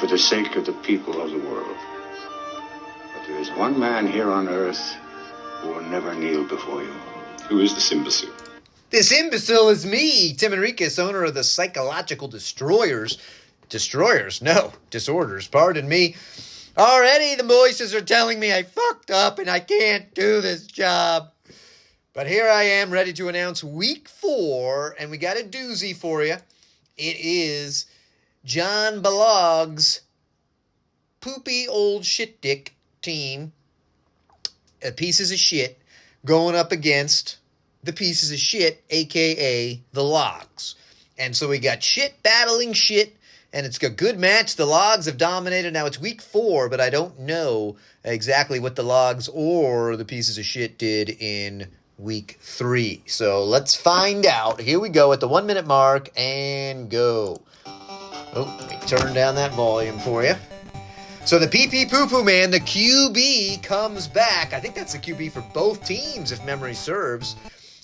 for the sake of the people of the world. But there is one man here on earth who will never kneel before you. Who is this imbecile? This imbecile is me, Tim Enriquez, owner of the Psychological Destroyers. Disorders, pardon me. Already the voices are telling me I fucked up and I can't do this job. But here I am, ready to announce week 4, and we got a doozy for you. It is John Balog's poopy old shit dick team, pieces of shit, going up against the pieces of shit, a.k.a. the Logs. And so we got shit battling shit, and it's a good match. The Logs have dominated. Now it's week 4, but I don't know exactly what the Logs or the pieces of shit did in week 3. So let's find out. Here we go at the 1 minute mark, and go. Oh, let me turn down that volume for you. So the PP Poo-Poo Man, the QB, comes back. I think that's the QB for both teams, if memory serves,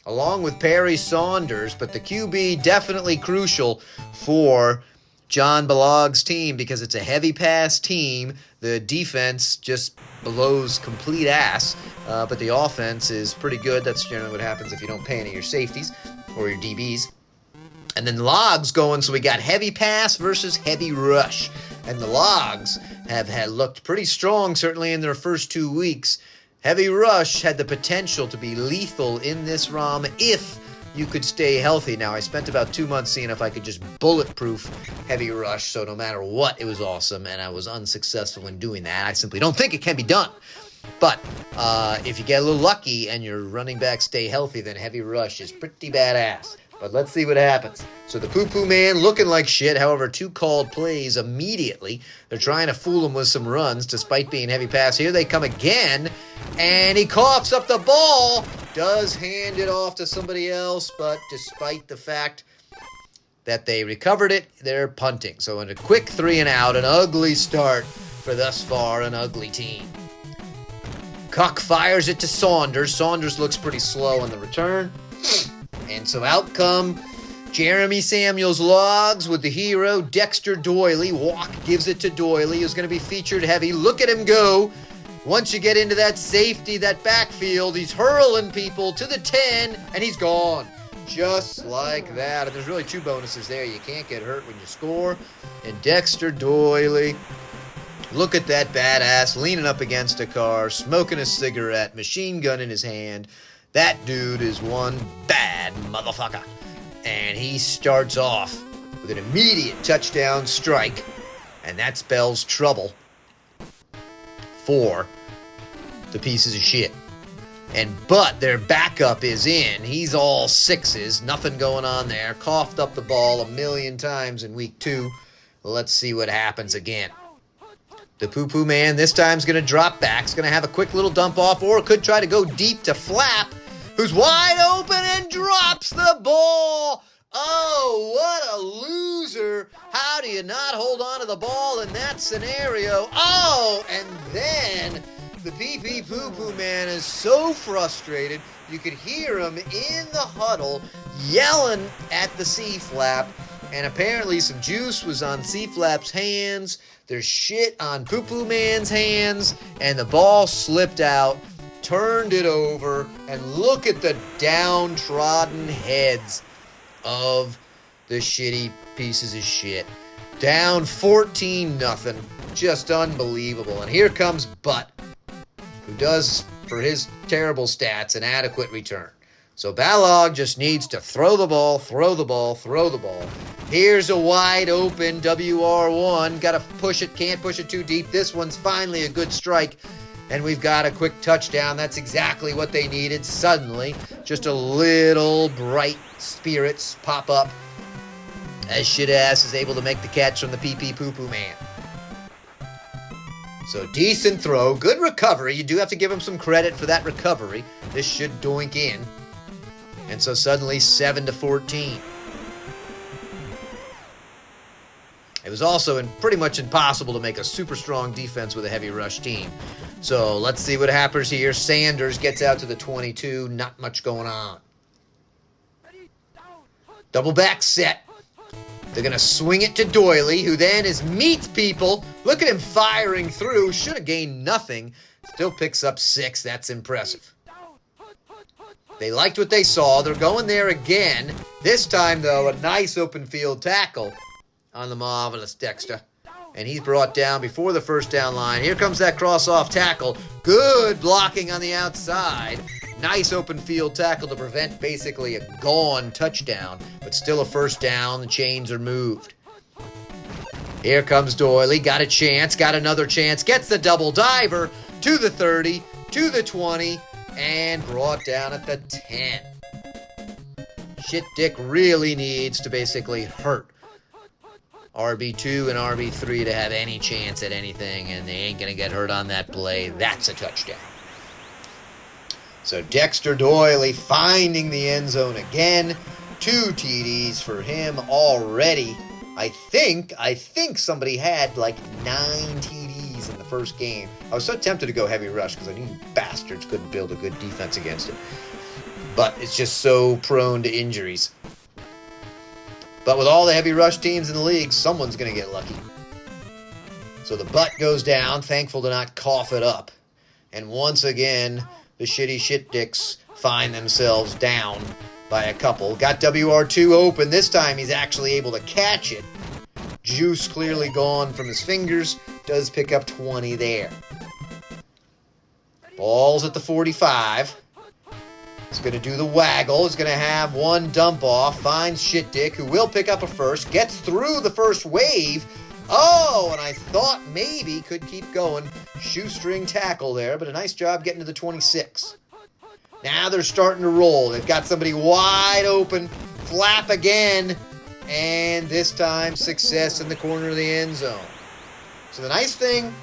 along with Perry Saunders. But the QB definitely crucial for John Balog's team because it's a heavy pass team. The defense just blows complete ass, but the offense is pretty good. That's generally what happens if you don't pay any of your safeties or your DBs. And then Logs going, so we got heavy pass versus heavy rush. And the Logs have looked pretty strong, certainly in their first 2 weeks. Heavy rush had the potential to be lethal in this ROM if you could stay healthy. Now, I spent about 2 months seeing if I could just bulletproof heavy rush, so no matter what, it was awesome, and I was unsuccessful in doing that. I simply don't think it can be done. But if you get a little lucky and your running backs stay healthy, then heavy rush is pretty badass. But let's see what happens. So the Poo-Poo Man looking like shit. However, 2 called plays immediately. They're trying to fool him with some runs despite being heavy pass. Here they come again. And he coughs up the ball. Does hand it off to somebody else. But despite the fact that they recovered it, they're punting. So in a quick 3 and out, an ugly start for thus far an ugly team. Cuck fires it to Saunders. Saunders looks pretty slow on the return. And so out come Jeremy Samuels Logs with the hero, Dexter Doyley. Walk gives it to Doyley, who's going to be featured heavy. Look at him go. Once you get into that safety, that backfield, he's hurling people to the 10, and he's gone. Just like that. And there's really 2 bonuses there. You can't get hurt when you score. And Dexter Doyley, look at that badass, leaning up against a car, smoking a cigarette, machine gun in his hand. That dude is one bad motherfucker. And he starts off with an immediate touchdown strike. And that spells trouble for the pieces of shit. But their backup is in. He's all 6s. Nothing going on there. Coughed up the ball 1,000,000 times in week 2. Let's see what happens again. The Poo-Poo Man this time's going to drop back. He's going to have a quick little dump off, or could try to go deep to Flap, who's wide open and drops the ball. Oh, what a loser. How do you not hold on to the ball in that scenario? Oh, and then the PP Poo-Poo Man is so frustrated, you could hear him in the huddle yelling at the C-Flap, and apparently some juice was on C-Flap's hands. There's shit on Poo-Poo Man's hands, and the ball slipped out, turned it over, and look at the downtrodden heads of the shitty pieces of shit. Down 14-0. Just unbelievable. And here comes Butt, who does, for his terrible stats, an adequate return. So Balog just needs to throw the ball, throw the ball, throw the ball. Here's a wide open WR1. Got to push it, can't push it too deep. This one's finally a good strike. And we've got a quick touchdown. That's exactly what they needed. Suddenly, just a little bright spirits pop up as shit-ass is able to make the catch from the PP Poo-Poo Man. So decent throw, good recovery. You do have to give him some credit for that recovery. This should doink in. And so suddenly 7-14. It was also pretty much impossible to make a super strong defense with a heavy rush team. So let's see what happens here. Sanders gets out to the 22. Not much going on. Double back set. They're going to swing it to Doily, who then is meat people. Look at him firing through. Should have gained nothing. Still picks up 6. That's impressive. They liked what they saw. They're going there again. This time, though, a nice open field tackle on the marvelous Dexter. And he's brought down before the first down line. Here comes that cross-off tackle. Good blocking on the outside. Nice open field tackle to prevent basically a gone touchdown, but still a first down. The chains are moved. Here comes Doily. Got a chance. Got another chance. Gets the double diver to the 30, to the 20, and brought down at the 10. Shit Dick really needs to basically hurt RB2 and RB3 to have any chance at anything, and they ain't going to get hurt on that play. That's a touchdown. So Dexter Doily finding the end zone again. 2 TDs for him already. I think somebody had like 9 TDs in the first game. I was so tempted to go heavy rush because I knew you bastards couldn't build a good defense against it. But it's just so prone to injuries. But with all the heavy rush teams in the league, someone's going to get lucky. So the butt goes down, thankful to not cough it up. And once again, the shitty shit dicks find themselves down by a couple. Got WR2 open. This time he's actually able to catch it. Juice clearly gone from his fingers. Does pick up 20 there. Ball's at the 45. He's going to do the waggle. He's going to have one dump off. Finds Shit Dick, who will pick up a first. Gets through the first wave. Oh, and I thought maybe could keep going. Shoestring tackle there, but a nice job getting to the 26. Now they're starting to roll. They've got somebody wide open. Flap again. And this time, success in the corner of the end zone. So the nice thing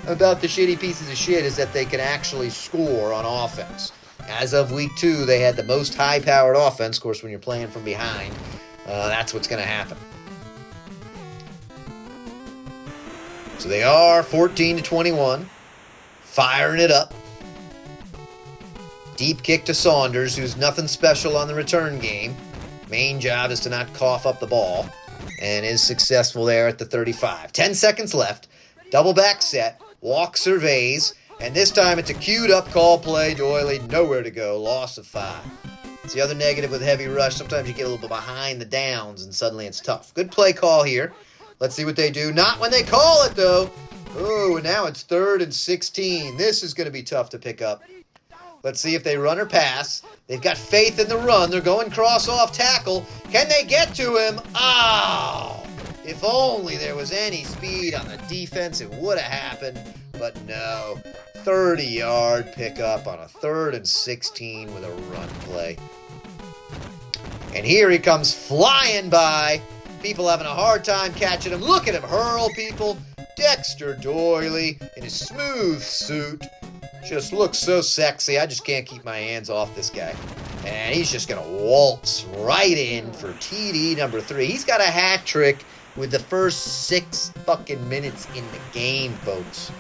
about the shitty pieces of shit is that they can actually score on offense. As of week 2, they had the most high-powered offense. Of course, when you're playing from behind, that's what's going to happen. So they are 14-21, firing it up. Deep kick to Saunders, who's nothing special on the return game. Main job is to not cough up the ball, and is successful there at the 35. 10 seconds left. Double back set. Walk surveys. And this time it's a queued up call play. Doily nowhere to go. Loss of 5. It's the other negative with heavy rush. Sometimes you get a little bit behind the downs and suddenly it's tough. Good play call here. Let's see what they do. Not when they call it though. Oh, and now it's 3rd and 16. This is going to be tough to pick up. Let's see if they run or pass. They've got faith in the run. They're going cross-off tackle. Can they get to him? Oh! If only there was any speed on the defense, it would have happened. But no. 30-yard pickup on a 3rd and 16 with a run play. And here he comes flying by. People having a hard time catching him. Look at him hurl, people. Dexter Doily in his smooth suit. Just looks so sexy. I just can't keep my hands off this guy. And he's just going to waltz right in for TD number 3. He's got a hat trick with the first 6 fucking minutes in the game, folks.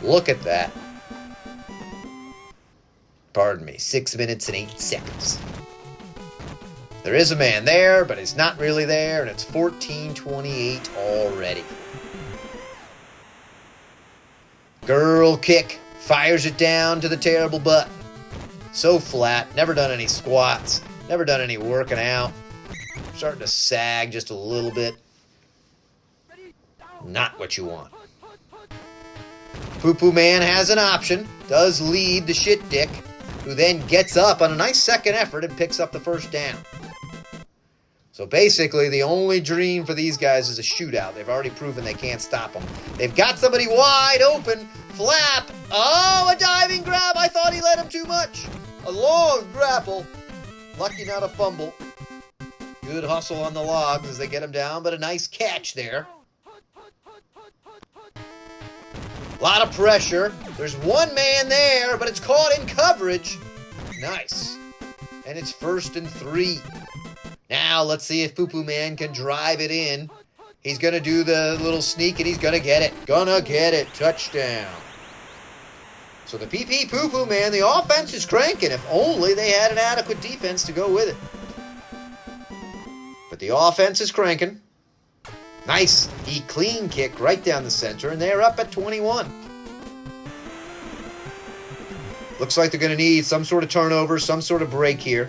Look at that. Pardon me, 6 minutes and 8 seconds. There is a man there, but he's not really there, and it's 14-28 already. Girl kick, fires it down to the terrible butt. So flat, never done any squats, never done any working out. Starting to sag just a little bit. Not what you want. Poo Poo Man has an option, does lead the Shit Dick, who then gets up on a nice second effort and picks up the first down. So basically, the only dream for these guys is a shootout. They've already proven they can't stop them. They've got somebody wide open. Flap. Oh, a diving grab. I thought he let him too much. A long grapple. Lucky not a fumble. Good hustle on the logs as they get him down, but a nice catch there. A lot of pressure. There's one man there, but it's caught in coverage. Nice. And it's 1st and 3. Now, let's see if Poo Poo Man can drive it in. He's going to do the little sneak, and he's going to get it. Gonna get it. Touchdown. So the PP Poo Poo Man, the offense is cranking. If only they had an adequate defense to go with it. But the offense is cranking. Nice clean kick right down the center, and they're up at 21. Looks like they're going to need some sort of turnover, some sort of break here.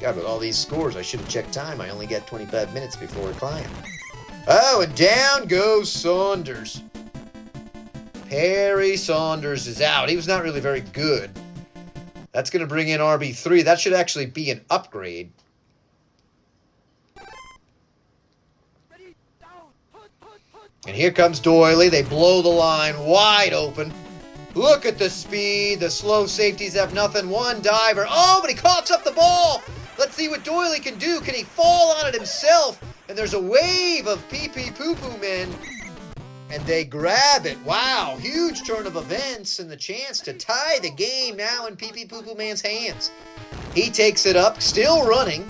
God, with all these scores, I should have checked time. I only got 25 minutes before a client. Oh, and down goes Saunders. Perry Saunders is out. He was not really very good. That's going to bring in RB3. That should actually be an upgrade. And here comes Doyley. They blow the line wide open. Look at the speed. The slow safeties have nothing. One diver. Oh, but he coughs up the ball. Let's see what Doyley can do. Can he fall on it himself? And there's a wave of pee-pee poo-poo men. And they grab it. Wow, huge turn of events and the chance to tie the game now in pee-pee poo-poo man's hands. He takes it up, still running.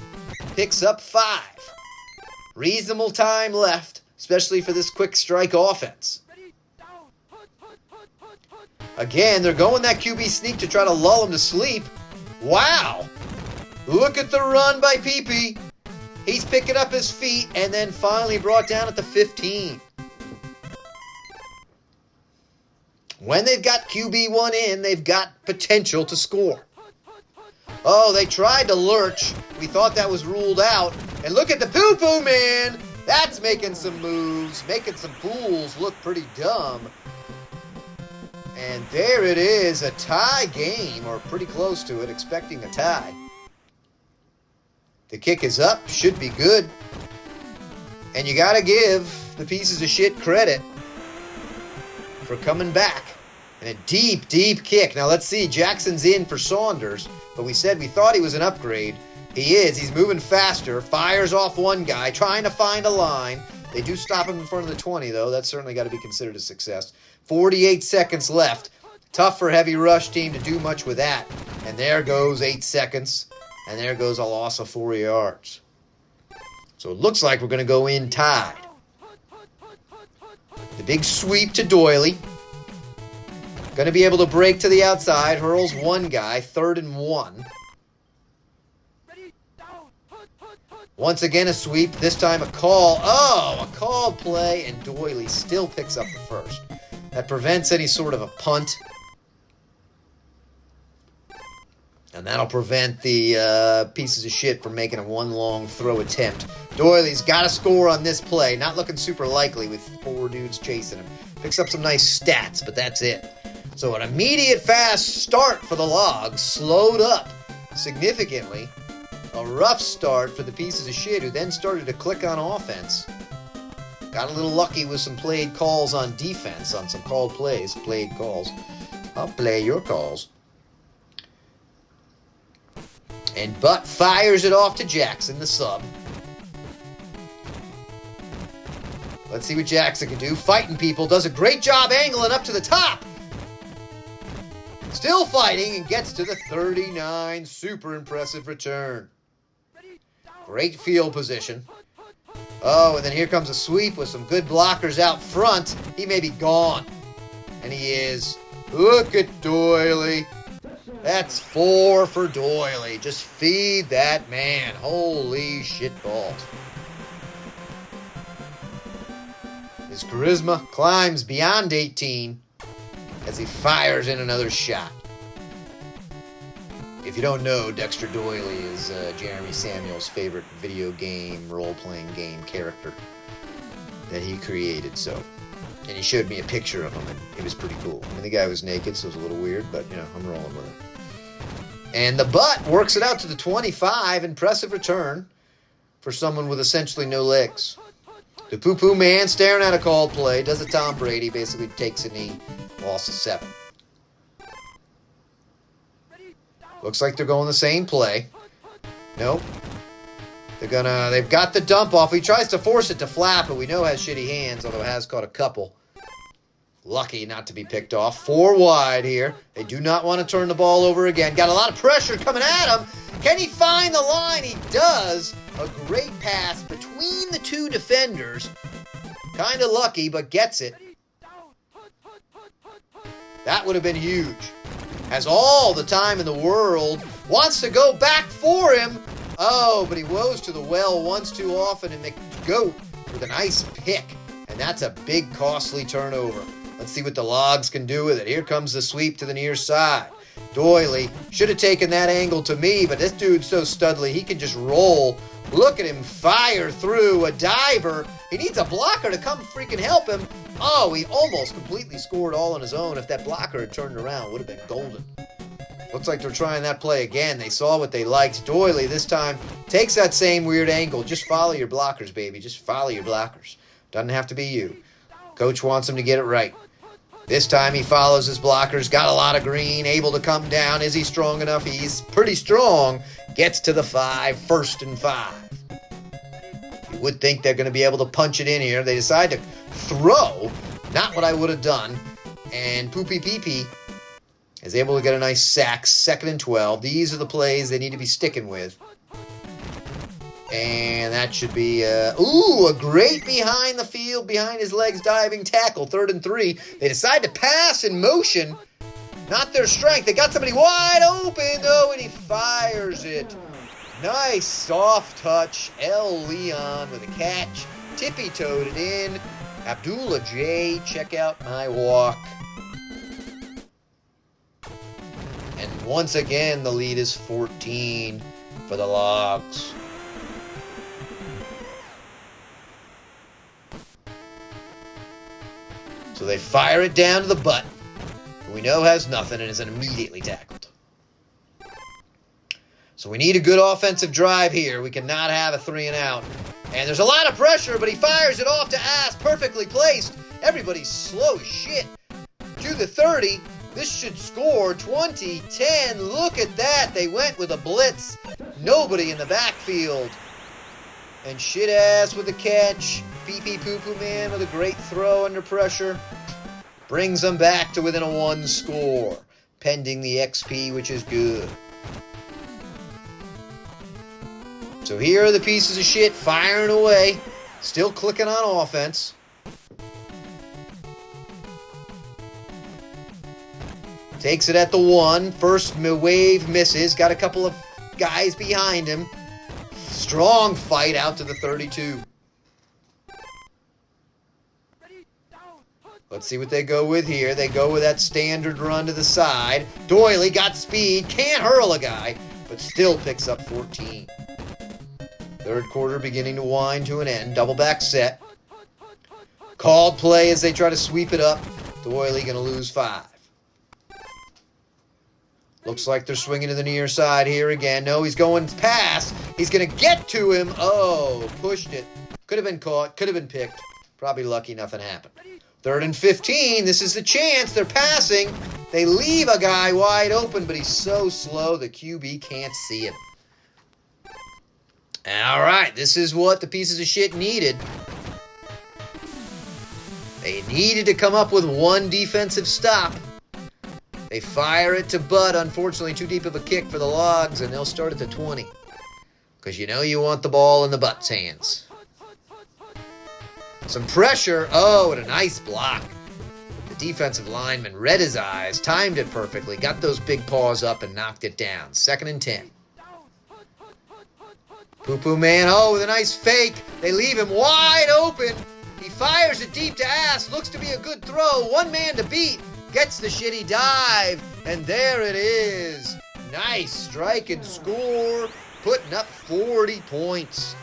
Picks up 5. Reasonable time left, especially for this quick strike offense. Again, they're going that QB sneak to try to lull him to sleep. Wow. Look at the run by PP. He's picking up his feet and then finally brought down at the 15. When they've got QB1 in, they've got potential to score. Oh, they tried to lurch. We thought that was ruled out. And look at the poo-poo man. That's making some moves, making some fools look pretty dumb. And there it is, a tie game, or pretty close to it, expecting a tie. The kick is up, should be good. And you gotta give the pieces of shit credit for coming back. And a deep, deep kick. Now let's see, Jackson's in for Saunders, but we said we thought he was an upgrade. He is. He's moving faster, fires off one guy, trying to find a line. They do stop him in front of the 20, though. That's certainly got to be considered a success. 48 seconds left. Tough for heavy rush team to do much with that. And there goes 8 seconds. And there goes a loss of 4 yards. So it looks like we're going to go in tied. The big sweep to Doyley. Going to be able to break to the outside. Hurls one guy. 3rd and 1. Once again a sweep. This time a call. Oh, a called play. And Doyley still picks up the first. That prevents any sort of a punt. And that'll prevent the pieces of shit from making a one long throw attempt. Doyley's got to score on this play. Not looking super likely with 4 dudes chasing him. Picks up some nice stats, but that's it. So an immediate fast start for the Logs. Slowed up significantly. A rough start for the pieces of shit who then started to click on offense. Got a little lucky with some played calls on defense, on some called plays, played calls. I'll play your calls. And Butt fires it off to Jackson, the sub. Let's see what Jackson can do. Fighting people, does a great job angling up to the top. Still fighting and gets to the 39. Super impressive return. Great field position. Oh, and then here comes a sweep with some good blockers out front. He may be gone. And he is. Look at Doyley. That's 4 for Doyley. Just feed that man. Holy shit balls. His charisma climbs beyond 18 as he fires in another shot. If you don't know, Dexter Doyley is Jeremy Samuel's favorite video game, role-playing game character that he created. And he showed me a picture of him, and it was pretty cool. I mean, the guy was naked, so it was a little weird, but, I'm rolling with it. And the Butt works it out to the 25. Impressive return for someone with essentially no legs. The poo-poo man staring at a called play. Does a Tom Brady. Basically takes a knee. Loss of 7. Looks like they're going the same play. Nope. They've got the dump off. He tries to force it to flap, but we know has shitty hands, although has caught a couple. Lucky not to be picked off. 4 wide here. They do not want to turn the ball over again. Got a lot of pressure coming at him. Can he find the line? He does. A great pass between the 2 defenders. Kind of lucky, but gets it. That would have been huge. Has all the time in the world. Wants to go back for him. Oh, but he woes to the well once too often, and McGoat with a nice pick. And that's a big, costly turnover. Let's see what the Logs can do with it. Here comes the sweep to the near side. Doily should have taken that angle to me, but this dude's so studly, he can just roll. Look at him fire through a diver. He needs a blocker to come freaking help him. Oh, he almost completely scored all on his own. If that blocker had turned around, it would have been golden. Looks like they're trying that play again. They saw what they liked. Doily this time takes that same weird angle. Just follow your blockers, baby. Just follow your blockers. Doesn't have to be you. Coach wants him to get it right. This time he follows his blockers. Got a lot of green. Able to come down. Is he strong enough? He's pretty strong. Gets to the 5. 1st and 5. You would think they're going to be able to punch it in here. They decide to throw. Not what I would have done. And Poopy Pee is able to get a nice sack. 2nd and 12. These are the plays they need to be sticking with. And that should be, a great behind the field, behind his legs diving tackle. 3rd and 3. They decide to pass in motion. Not their strength. They got somebody wide open, though, and he fires it. Nice soft touch. L. Leon with a catch. Tippy-toed it in. Abdullah J. Check out my walk. And once again, the lead is 14 for the Logs. So they fire it down to the butt, who we know has nothing and is immediately tackled. So we need a good offensive drive here. We cannot have a 3 and out. And there's a lot of pressure, but he fires it off to Ass, perfectly placed. Everybody's slow as shit. To the 30. This should score 20-10. Look at that. They went with a blitz. Nobody in the backfield. And shit ass with a catch. Pee-pee poo-poo man with a great throw under pressure. Brings them back to within a 1 score. Pending the XP, which is good. So here are the pieces of shit firing away. Still clicking on offense. Takes it at the 1. First wave misses. Got a couple of guys behind him. Strong fight out to the 32. Let's see what they go with here. They go with that standard run to the side. Doily got speed. Can't hurl a guy, but still picks up 14. 3rd quarter beginning to wind to an end. Double back set. Called play as they try to sweep it up. Doily going to lose 5. Looks like they're swinging to the near side here again. No, he's going past. He's going to get to him. Oh, pushed it. Could have been caught. Could have been picked. Probably lucky nothing happened. 3rd and 15. This is the chance. They're passing. They leave a guy wide open, but he's so slow the QB can't see him. All right, this is what the pieces of shit needed. They needed to come up with 1 defensive stop. They fire it to Bud. Unfortunately, too deep of a kick for the Logs, and they'll start at the 20. Because you know you want the ball in the Butt's hands. Some pressure. Oh, and a nice block. The defensive lineman read his eyes, timed it perfectly, got those big paws up, and knocked it down. 2nd and 10. Poo-poo man, oh, with a nice fake. They leave him wide open. He fires it deep to Ass. Looks to be a good throw. 1 man to beat. Gets the shitty dive. And there it is. Nice strike and score. Putting up 40 points.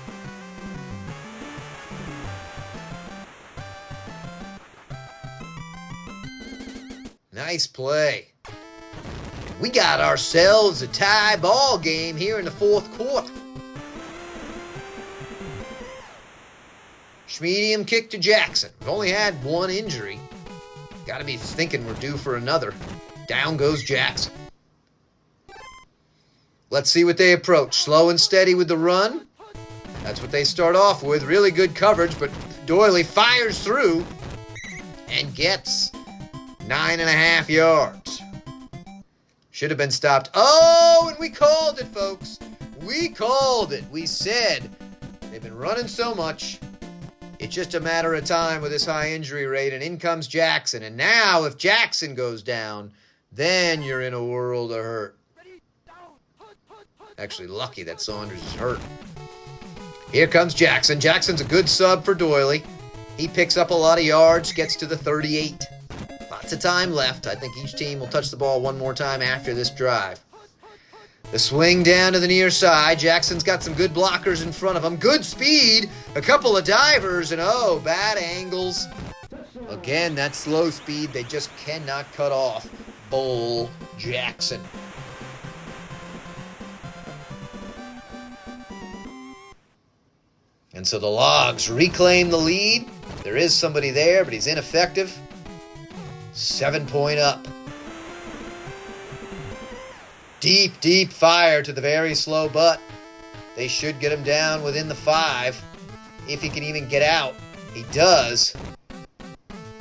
Nice play. We got ourselves a tie ball game here in the 4th quarter. Schmedium kick to Jackson. We've only had 1 injury. Got to be thinking we're due for another. Down goes Jackson. Let's see what they approach. Slow and steady with the run. That's what they start off with. Really good coverage, but Doily fires through and gets 9.5 yards. Should have been stopped. Oh, and we called it, folks. We called it. We said they've been running so much. It's just a matter of time with this high injury rate, and in comes Jackson. And now, if Jackson goes down, then you're in a world of hurt. Actually, lucky that Saunders is hurt. Here comes Jackson. Jackson's a good sub for Doily. He picks up a lot of yards, gets to the 38. Lots of time left. I think each team will touch the ball one more time after this drive. The swing down to the near side. Jackson's got some good blockers in front of him. Good speed. A couple of divers, and oh, bad angles. Again, that slow speed they just cannot cut off. Bull Jackson. And so the Logs reclaim the lead. There is somebody there, but he's ineffective. 7-point up. Deep, deep fire to the very slow butt. They should get him down within the 5. If he can even get out. He does.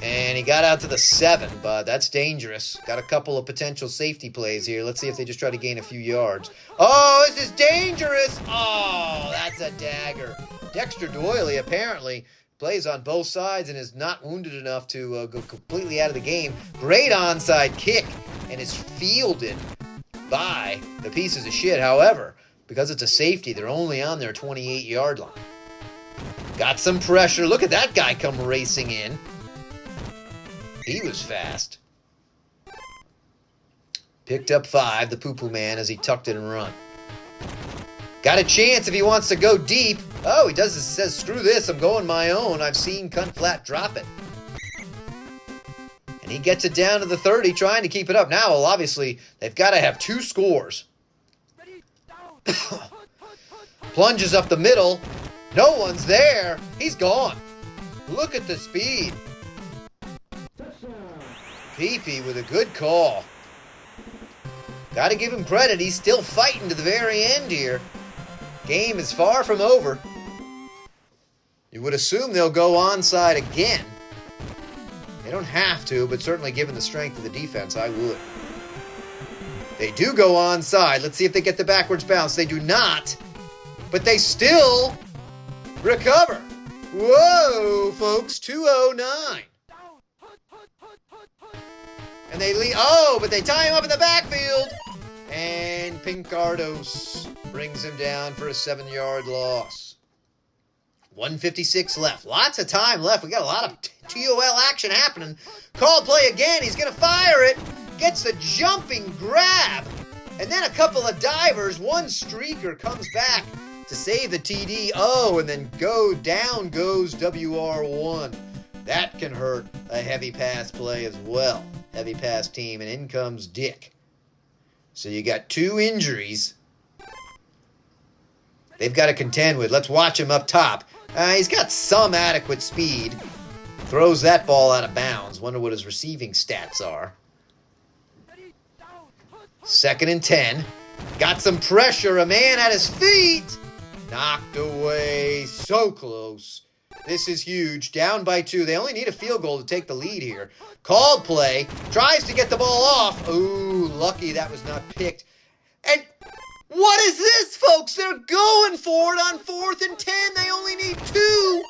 And he got out to the 7, but that's dangerous. Got a couple of potential safety plays here. Let's see if they just try to gain a few yards. Oh, this is dangerous. Oh, that's a dagger. Dexter Doily apparently plays on both sides and is not wounded enough to go completely out of the game. Great onside kick, and is fielded by the pieces of shit. However, because it's a safety, they're only on their 28-yard line. Got some pressure. Look at that guy come racing in. He was fast. Picked up 5, the poo-poo man, as he tucked it and run. Got a chance if he wants to go deep. Oh, he does. Says, screw this, I'm going my own. I've seen Cunt Flat drop it. And he gets it down to the 30, trying to keep it up. Now, well, obviously, they've got to have 2 scores. Plunges up the middle. No one's there. He's gone. Look at the speed. Peepee with a good call. Got to give him credit. He's still fighting to the very end here. Game is far from over. You would assume they'll go onside again. They don't have to, but certainly given the strength of the defense, I would. They do go onside. Let's see if they get the backwards bounce. They do not, but they still recover. Whoa, folks, 209. And they lead. Oh, but they tie him up in the backfield. And Pincardos brings him down for a 7-yard loss. 1:56 left. Lots of time left. We got a lot of TOL action happening. Called play again. He's going to fire it. Gets the jumping grab. And then a couple of divers. One streaker comes back to save the TD. Oh, and then down goes WR1. That can hurt a heavy pass play as well. Heavy pass team, and in comes Dick. So you got 2 injuries they've got to contend with. Let's watch him up top. He's got some adequate speed. Throws that ball out of bounds. Wonder what his receiving stats are. 2nd and 10. Got some pressure. A man at his feet. Knocked away. So close. This is huge. Down by 2. They only need a field goal to take the lead here. Called play. Tries to get the ball off. Ooh, lucky that was not picked. And what is this, folks? They're going for it on 4th and 10. They only need 2.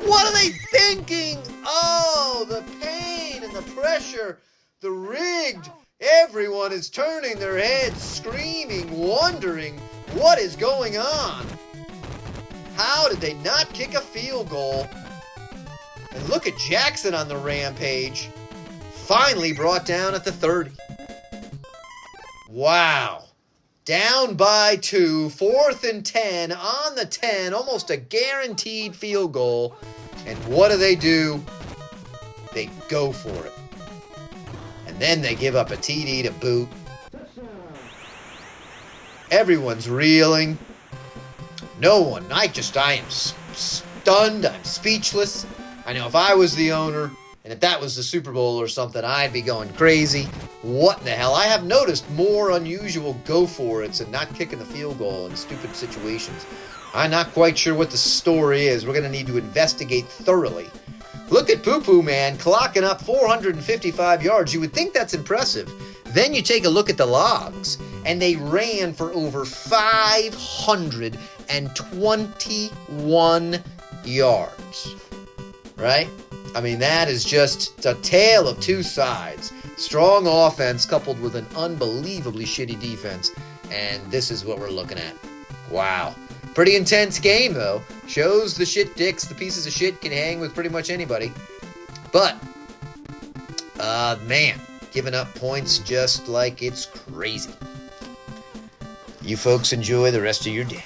What are they thinking? Oh, the pain and the pressure. The rigged. Everyone is turning their heads, screaming, wondering what is going on. How did they not kick a field goal? And look at Jackson on the rampage. Finally brought down at the 30. Wow. Down by 2. 4th and 10 on the 10. Almost a guaranteed field goal. And what do? They go for it. And then they give up a TD to boot. Everyone's reeling. No one. I am stunned. I'm speechless. I know if I was the owner, and if that was the Super Bowl or something, I'd be going crazy. What in the hell? I have noticed more unusual go-for-its and not kicking the field goal in stupid situations. I'm not quite sure what the story is. We're going to need to investigate thoroughly. Look at Poo Poo Man clocking up 455 yards. You would think that's impressive. Then you take a look at the Logs, and they ran for over 521 yards. Right? I mean, that is just a tale of 2 sides. Strong offense coupled with an unbelievably shitty defense. and this is what we're looking at. Wow. Pretty intense game, though. Shows the shit dicks, the pieces of shit can hang with pretty much anybody. But, man, giving up points just like it's crazy. You folks enjoy the rest of your day.